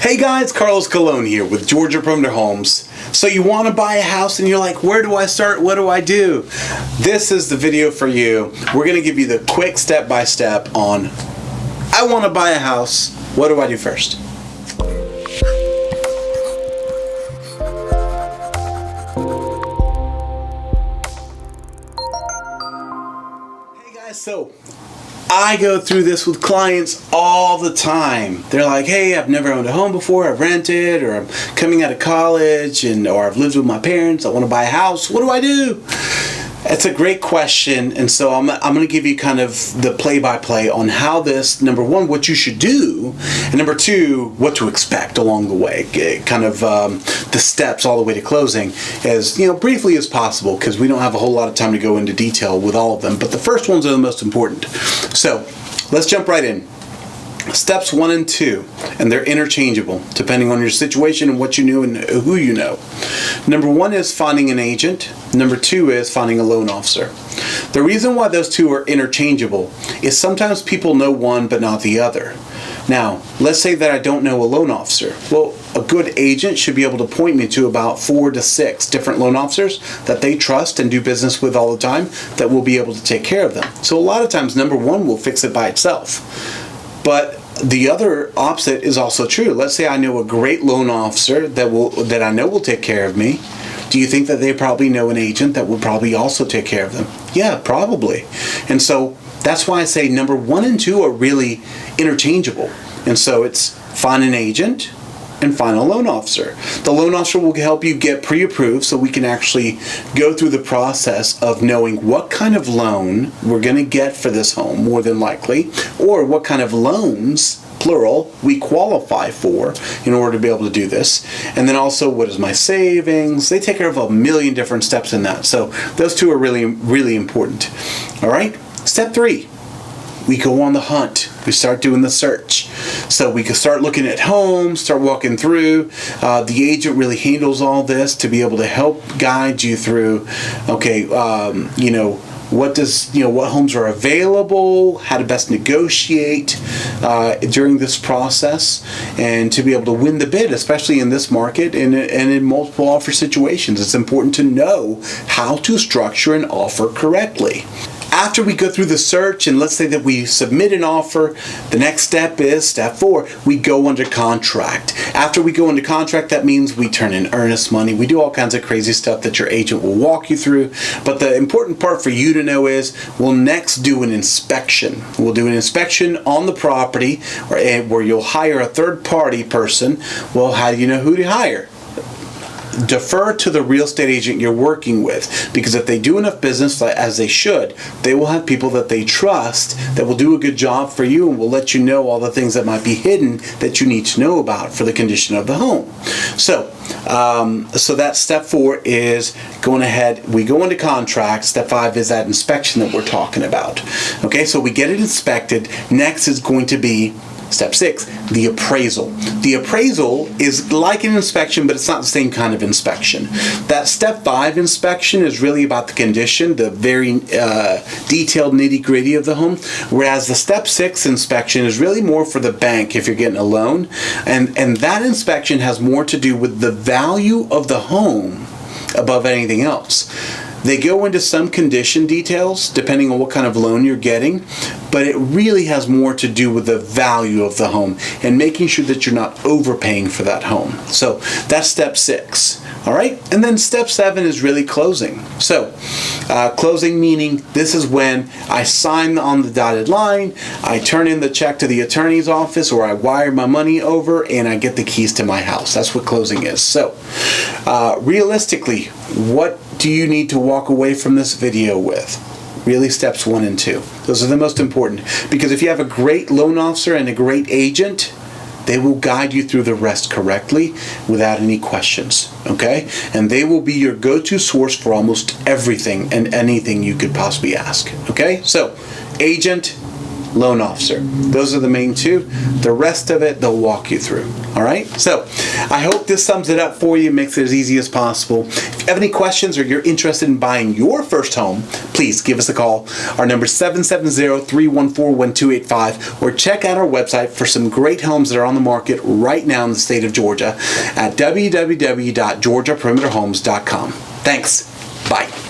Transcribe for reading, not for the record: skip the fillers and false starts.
Hey guys, Carlos Colon here with Georgia Perimeter Homes. So you want to buy a house and you're like, where do I start? What do I do? This is the video for you. We're going to give you the quick step-by-step on, I want to buy a house. What do I do first? Hey guys, so I go through this with clients all the time. They're like, hey, I've never owned a home before, I've rented, or I'm coming out of college, or I've lived with my parents, I want to buy a house. What do I do? It's a great question, and so I'm going to give you kind of the play-by-play on how this, number one, what you should do, and number two, what to expect along the way. Kind of the steps all the way to closing as briefly as possible, because we don't have a whole lot of time to go into detail with all of them, but the first ones are the most important. So let's jump right in. Steps 1 and 2, and they're interchangeable depending on your situation and what you know and who you know. Number 1 is finding an agent. Number 2 is finding a loan officer. The reason why those two are interchangeable is sometimes people know one but not the other. Now, let's say that I don't know a loan officer. Well, a good agent should be able to point me to about 4 to 6 different loan officers that they trust and do business with all the time that will be able to take care of them. So a lot of times, number 1 will fix it by itself. But the other opposite is also true. Let's say I know a great loan officer that I know will take care of me. Do you think that they probably know an agent that will probably also take care of them? Yeah, probably. And so that's why I say number 1 and 2 are really interchangeable. And so it's find an agent and find a loan officer. The loan officer will help you get pre-approved so we can actually go through the process of knowing what kind of loan we're going to get for this home, more than likely, or what kind of loans, plural, we qualify for in order to be able to do this. And then also, what is my savings? They take care of a million different steps in that. So those two are really, really important. All right? Step 3. We go on the hunt. We start doing the search. So we can start looking at homes, start walking through. The agent really handles all this to be able to help guide you through, okay, what homes are available, how to best negotiate during this process, and to be able to win the bid, especially in this market and in multiple offer situations. It's important to know how to structure an offer correctly. After we go through the search, and let's say that we submit an offer, the next step is step 4. We go under contract. After we go into contract, that means we turn in earnest money. We do all kinds of crazy stuff that your agent will walk you through. But the important part for you to know is we'll next do an inspection. We'll do an inspection on the property where you'll hire a third-party person. Well, how do you know who to hire? Defer to the real estate agent you're working with, because if they do enough business as they should, they will have people that they trust that will do a good job for you and will let you know all the things that might be hidden that you need to know about for the condition of the home. So that's step 4 is going ahead. We go into contract. Step 5 is that inspection that we're talking about. Okay, so we get it inspected. Next is going to be Step 6, the appraisal. The appraisal is like an inspection, but it's not the same kind of inspection. That Step 5 inspection is really about the condition, the very detailed nitty-gritty of the home, whereas the Step 6 inspection is really more for the bank if you're getting a loan, and that inspection has more to do with the value of the home above anything else. They go into some condition details depending on what kind of loan you're getting, but it really has more to do with the value of the home and making sure that you're not overpaying for that home. So that's step 6. All right, and then step 7 is really closing. So closing meaning this is when I sign on the dotted line, I turn in the check to the attorney's office, or I wire my money over and I get the keys to my house. That's what closing is. So realistically, what do you need to walk away from this video with? Really, steps 1 and 2. Those are the most important, because if you have a great loan officer and a great agent, they will guide you through the rest correctly without any questions, okay? And they will be your go-to source for almost everything and anything you could possibly ask, okay? So, agent, loan officer. Those are the main two. The rest of it, they'll walk you through. All right? So I hope this sums it up for you, makes it as easy as possible. If you have any questions or you're interested in buying your first home, please give us a call. Our number is 770-314-1285, or check out our website for some great homes that are on the market right now in the state of Georgia at www.georgiaperimeterhomes.com. Thanks. Bye.